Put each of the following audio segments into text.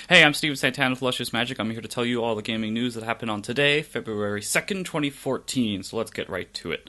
Hey, I'm Steven Santana with Luscious Magic. I'm here to tell you all the gaming news that happened on today, February 2nd, 2014, so let's get right to it.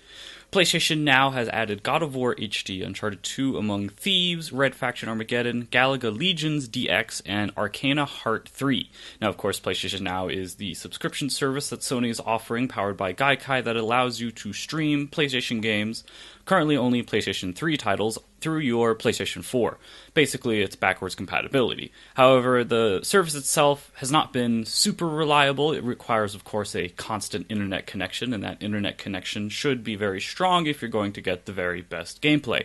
PlayStation Now has added God of War HD, Uncharted 2 Among Thieves, Red Faction Armageddon, Galaga Legions DX, and Arcana Heart 3. Now, of course, PlayStation Now is the subscription service that Sony is offering, powered by Gaikai, that allows you to stream PlayStation games, currently only PlayStation 3 titles, through your PlayStation 4. Basically, it's backwards compatibility. However, the service itself has not been super reliable. It requires, of course, a constant internet connection, and that internet connection should be very strong if you're going to get the very best gameplay.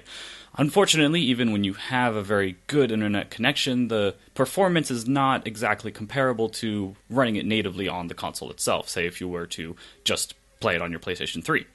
Unfortunately, even when you have a very good internet connection, the performance is not exactly comparable to running it natively on the console itself, say if you were to just play it on your PlayStation 3.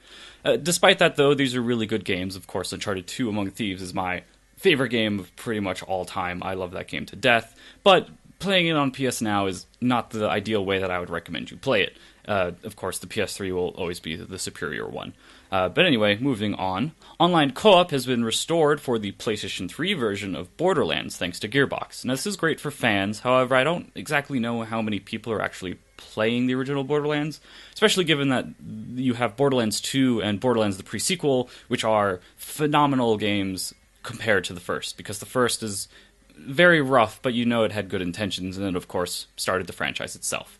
Despite that, though, these are really good games. Of course, Uncharted 2 Among Thieves is my favorite game of pretty much all time. I love that game to death. But playing it on PS Now is not the ideal way that I would recommend you play it. Of course, the PS3 will always be the superior one. But anyway, moving on. Online co-op has been restored for the PlayStation 3 version of Borderlands, thanks to Gearbox. Now, this is great for fans. However, I don't exactly know how many people are actually playing the original Borderlands, especially given that you have Borderlands 2 and Borderlands the pre-sequel, which are phenomenal games compared to the first, because the first is very rough, but you know it had good intentions, and it, of course, started the franchise itself.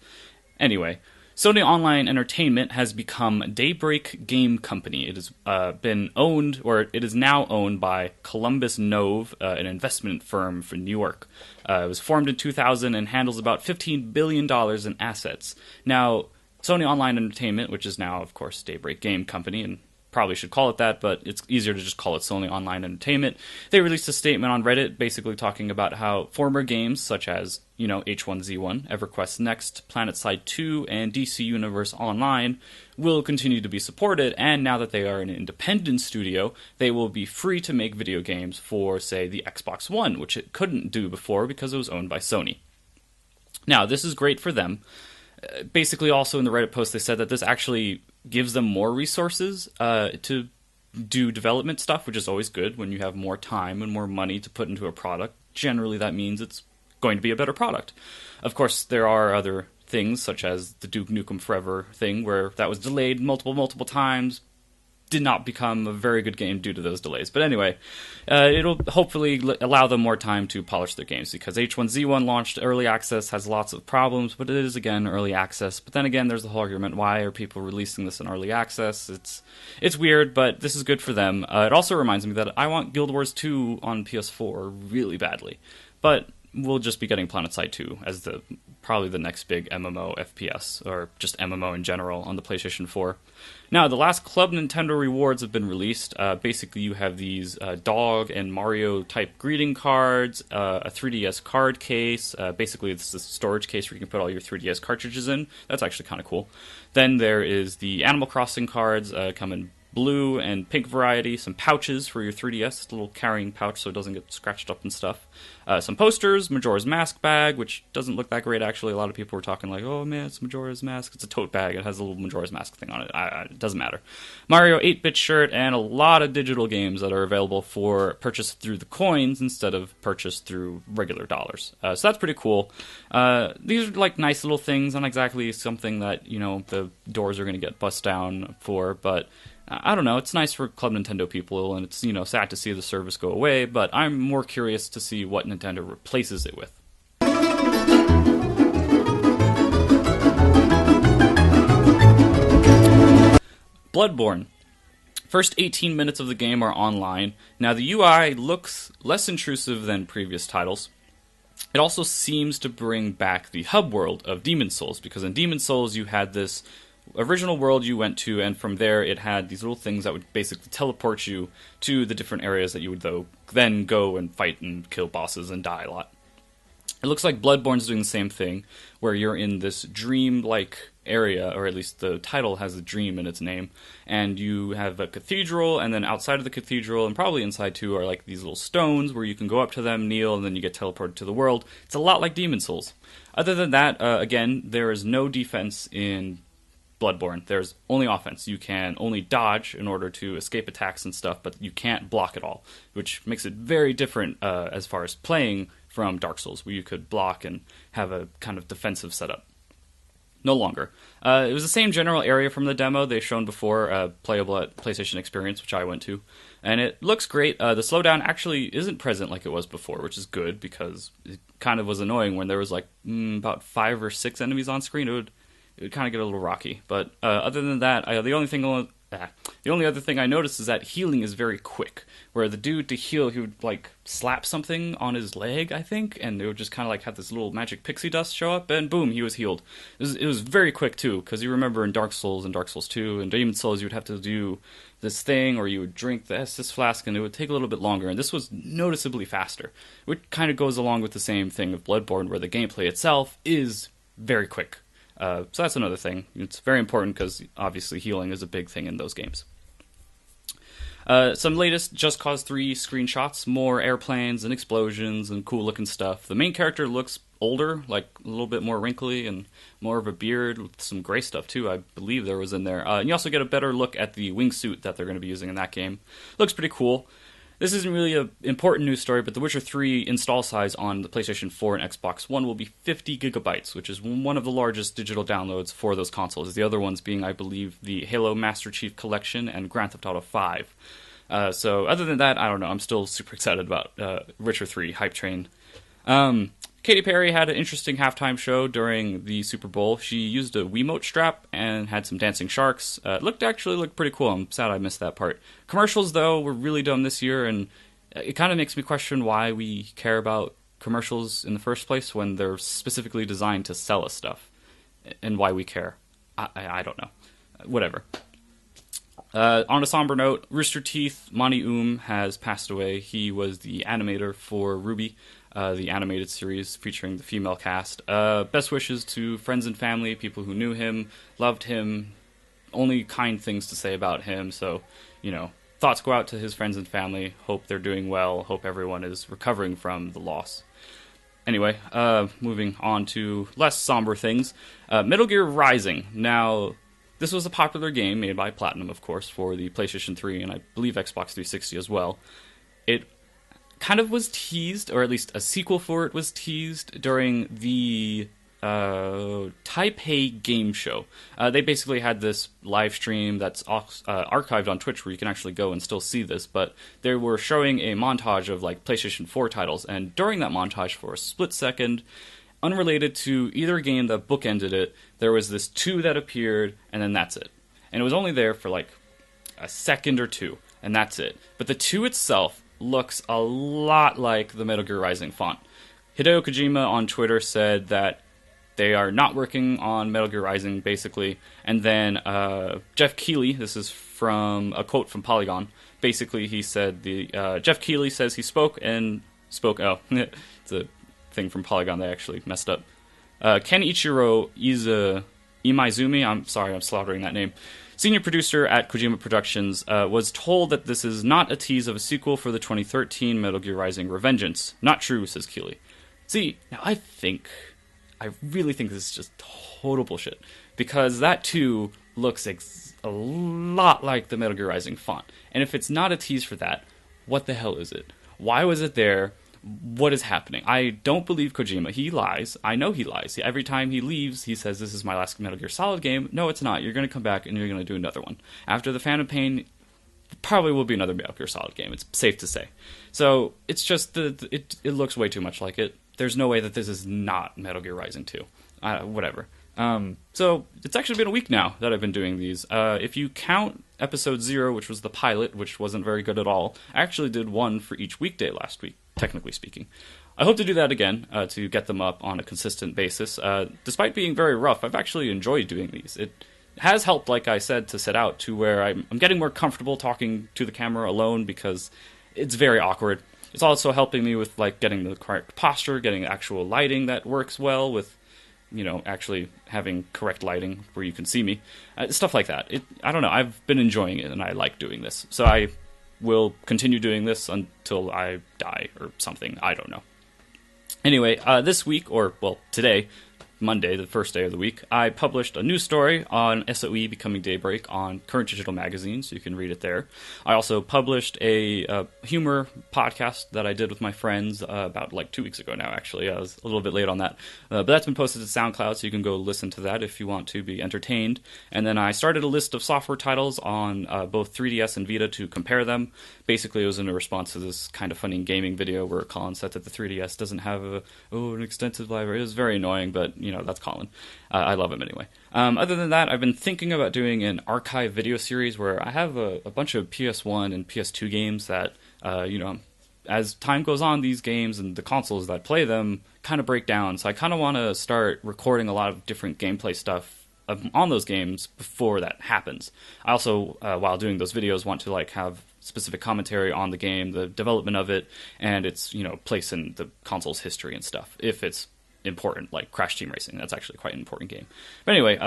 Anyway, Sony Online Entertainment has become Daybreak Game Company. It has been owned, or it is now owned by Columbus Nove, an investment firm from New York. It was formed in 2000 and handles about $15 billion in assets. Now, Sony Online Entertainment, which is now, of course, Daybreak Game Company, and probably should call it that, but it's easier to just call it Sony Online Entertainment. They released a statement on Reddit basically talking about how former games such as, H1Z1, EverQuest Next, PlanetSide 2, and DC Universe Online will continue to be supported, and now that they are an independent studio, they will be free to make video games for, say, the Xbox One, which it couldn't do before because it was owned by Sony. Now, this is great for them. Basically, also in the Reddit post, they said that this actually gives them more resources to do development stuff, which is always good when you have more time and more money to put into a product. Generally, that means it's going to be a better product. Of course, there are other things, such as the Duke Nukem Forever thing, where that was delayed multiple times, did not become a very good game due to those delays. But anyway, it'll hopefully allow them more time to polish their games, because H1Z1 launched early access, has lots of problems, but it is, again, early access. But then again, there's the whole argument, why are people releasing this in early access? It's weird, but this is good for them. It also reminds me that I want Guild Wars 2 on PS4 really badly. But we'll just be getting PlanetSide 2 as probably the next big MMO FPS, or just MMO in general, on the PlayStation 4. Now, the last Club Nintendo rewards have been released. Basically, you have these dog and Mario-type greeting cards, a 3DS card case. Basically, it's a storage case where you can put all your 3DS cartridges in. That's actually kind of cool. Then there is the Animal Crossing cards, come in blue and pink variety, some pouches for your 3DS, a little carrying pouch so it doesn't get scratched up and stuff. Some posters, Majora's Mask bag, which doesn't look that great actually. A lot of people were talking like, oh man, it's Majora's Mask. It's a tote bag. It has a little Majora's Mask thing on it. It doesn't matter. Mario 8-bit shirt, and a lot of digital games that are available for purchase through the coins instead of purchase through regular dollars. So that's pretty cool. These are like nice little things, not exactly something that, the doors are going to get bust down for, but I don't know, it's nice for Club Nintendo people, and it's, sad to see the service go away, but I'm more curious to see what Nintendo replaces it with. Bloodborne. First 18 minutes of the game are online. Now, the UI looks less intrusive than previous titles. It also seems to bring back the hub world of Demon's Souls, because in Demon's Souls you had this original world you went to, and from there it had these little things that would basically teleport you to the different areas that you would then go and fight and kill bosses and die a lot. It looks like Bloodborne's doing the same thing, where you're in this dream-like area, or at least the title has a dream in its name, and you have a cathedral, and then outside of the cathedral, and probably inside too, are like these little stones where you can go up to them, kneel, and then you get teleported to the world. It's a lot like Demon's Souls. Other than that, again, there is no defense in Bloodborne. There's only offense. You can only dodge in order to escape attacks and stuff, but you can't block at all, which makes it very different as far as playing from Dark Souls, where you could block and have a kind of defensive setup. No longer. It was the same general area from the demo they've shown before, playable at PlayStation Experience, which I went to. And it looks great. The slowdown actually isn't present like it was before, which is good, because it kind of was annoying when there was like about 5 or 6 enemies on screen. It would kind of get a little rocky. But other than that, the only other thing I noticed is that healing is very quick. Where the dude, to heal, he would like slap something on his leg, I think, and it would just kind of like have this little magic pixie dust show up, and boom, he was healed. It was very quick too, because you remember in Dark Souls and Dark Souls 2 and Demon Souls, you would have to do this thing, or you would drink the Estus flask, and it would take a little bit longer, and this was noticeably faster, which kind of goes along with the same thing of Bloodborne, where the gameplay itself is very quick. So that's another thing. It's very important, because obviously healing is a big thing in those games. Some latest Just Cause 3 screenshots, more airplanes and explosions and cool looking stuff. The main character looks older, like a little bit more wrinkly and more of a beard with some gray stuff too, I believe there was in there. And you also get a better look at the wingsuit that they're going to be using in that game. Looks pretty cool. This isn't really an important news story, but The Witcher 3 install size on the PlayStation 4 and Xbox One will be 50 gigabytes, which is one of the largest digital downloads for those consoles. The other ones being, I believe, the Halo Master Chief Collection and Grand Theft Auto 5. So other than that, I don't know. I'm still super excited about Witcher 3 Hype Train. Katy Perry had an interesting halftime show during the Super Bowl. She used a Wiimote strap and had some dancing sharks. Looked pretty cool. I'm sad I missed that part. Commercials, though, were really dumb this year, and it kind of makes me question why we care about commercials in the first place when they're specifically designed to sell us stuff, and why we care. I don't know. Whatever. On a somber note, Rooster Teeth, Monty has passed away. He was the animator for Ruby, the animated series featuring the female cast. Best wishes to friends and family, people who knew him, loved him, only kind things to say about him. So, thoughts go out to his friends and family. Hope they're doing well. Hope everyone is recovering from the loss. Anyway, moving on to less somber things. Metal Gear Rising. Now, this was a popular game made by Platinum, of course, for the PlayStation 3 and I believe Xbox 360 as well. It kind of was teased, or at least a sequel for it was teased, during the Taipei Game Show. They basically had this live stream that's archived on Twitch where you can actually go and still see this, but they were showing a montage of like PlayStation 4 titles, and during that montage, for a split second, unrelated to either game that bookended it, there was this 2 that appeared, and then that's it. And it was only there for like a second or 2, and that's it. But the 2 itself looks a lot like the Metal Gear Rising font. Hideo Kojima on Twitter said that they are not working on Metal Gear Rising, basically. And then Jeff Keighley, this is from a quote from Polygon, basically he said, Jeff Keighley says he spoke, it's a thing from Polygon, they actually messed up. Kenichiro Imaizumi, I'm sorry, I'm slaughtering that name, senior producer at Kojima Productions, was told that this is not a tease of a sequel for the 2013 Metal Gear Rising Revengeance. Not true, says Keighley. See, now I really think this is just total bullshit, because that too looks a lot like the Metal Gear Rising font. And if it's not a tease for that, what the hell is it? Why was it there? What is happening? I don't believe Kojima. He lies. I know he lies. Every time he leaves, he says, this is my last Metal Gear Solid game. No, it's not. You're going to come back and you're going to do another one. After the Phantom Pain, probably will be another Metal Gear Solid game. It's safe to say. So, it's just, it looks way too much like it. There's no way that this is not Metal Gear Rising 2. Whatever. So, it's actually been a week now that I've been doing these. If you count episode 0, which was the pilot, which wasn't very good at all, I actually did one for each weekday last week, technically speaking. I hope to do that again, to get them up on a consistent basis. Despite being very rough, I've actually enjoyed doing these. It has helped, like I said, to set out to where I'm getting more comfortable talking to the camera alone, because it's very awkward. It's also helping me with like getting the correct posture, getting actual lighting that works well with, actually having correct lighting where you can see me. Stuff like that. I don't know. I've been enjoying it, and I like doing this. So I will continue doing this until I die or something. I don't know. Anyway, this week, today, Monday, the first day of the week, I published a news story on SOE becoming Daybreak on Current Digital Magazine, so you can read it there. I also published a humor podcast that I did with my friends about like 2 weeks ago now, actually. I was a little bit late on that. But that's been posted to SoundCloud, so you can go listen to that if you want to be entertained. And then I started a list of software titles on both 3DS and Vita to compare them. Basically, it was in a response to this kind of funny gaming video where Colin said that the 3DS doesn't have an extensive library. It was very annoying, but that's Colin. I love him anyway. Other than that, I've been thinking about doing an archive video series where I have a bunch of PS1 and PS2 games that, as time goes on, these games and the consoles that play them kind of break down. So I kind of want to start recording a lot of different gameplay stuff on those games before that happens. I also, while doing those videos, want to have specific commentary on the game, the development of it, and its place in the console's history and stuff, if it's important, like Crash Team Racing. That's actually quite an important game. But anyway,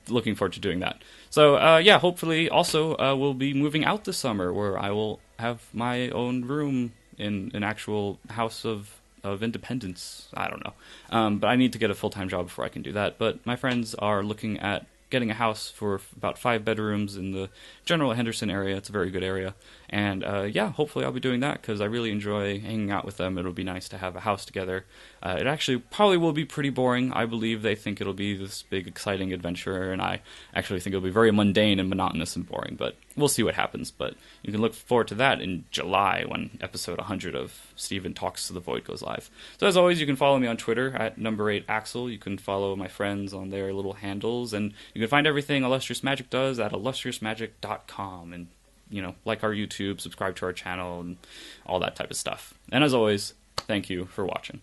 looking forward to doing that. So hopefully also we'll be moving out this summer, where I will have my own room in an actual house of independence. I don't know. But I need to get a full-time job before I can do that. But my friends are looking at getting a house for about 5 bedrooms in the general Henderson area. It's a very good area. And hopefully I'll be doing that because I really enjoy hanging out with them. It'll be nice to have a house together. It actually probably will be pretty boring. I believe they think it'll be this big, exciting adventure, and I actually think it'll be very mundane and monotonous and boring, but we'll see what happens. But you can look forward to that in July when episode 100 of Steven Talks to the Void goes live. So as always, you can follow me on Twitter at number8axel. You can follow my friends on their little handles, and you can find everything Illustrious Magic does at illustriousmagic.com. And like our YouTube, subscribe to our channel, and all that type of stuff. And as always, thank you for watching.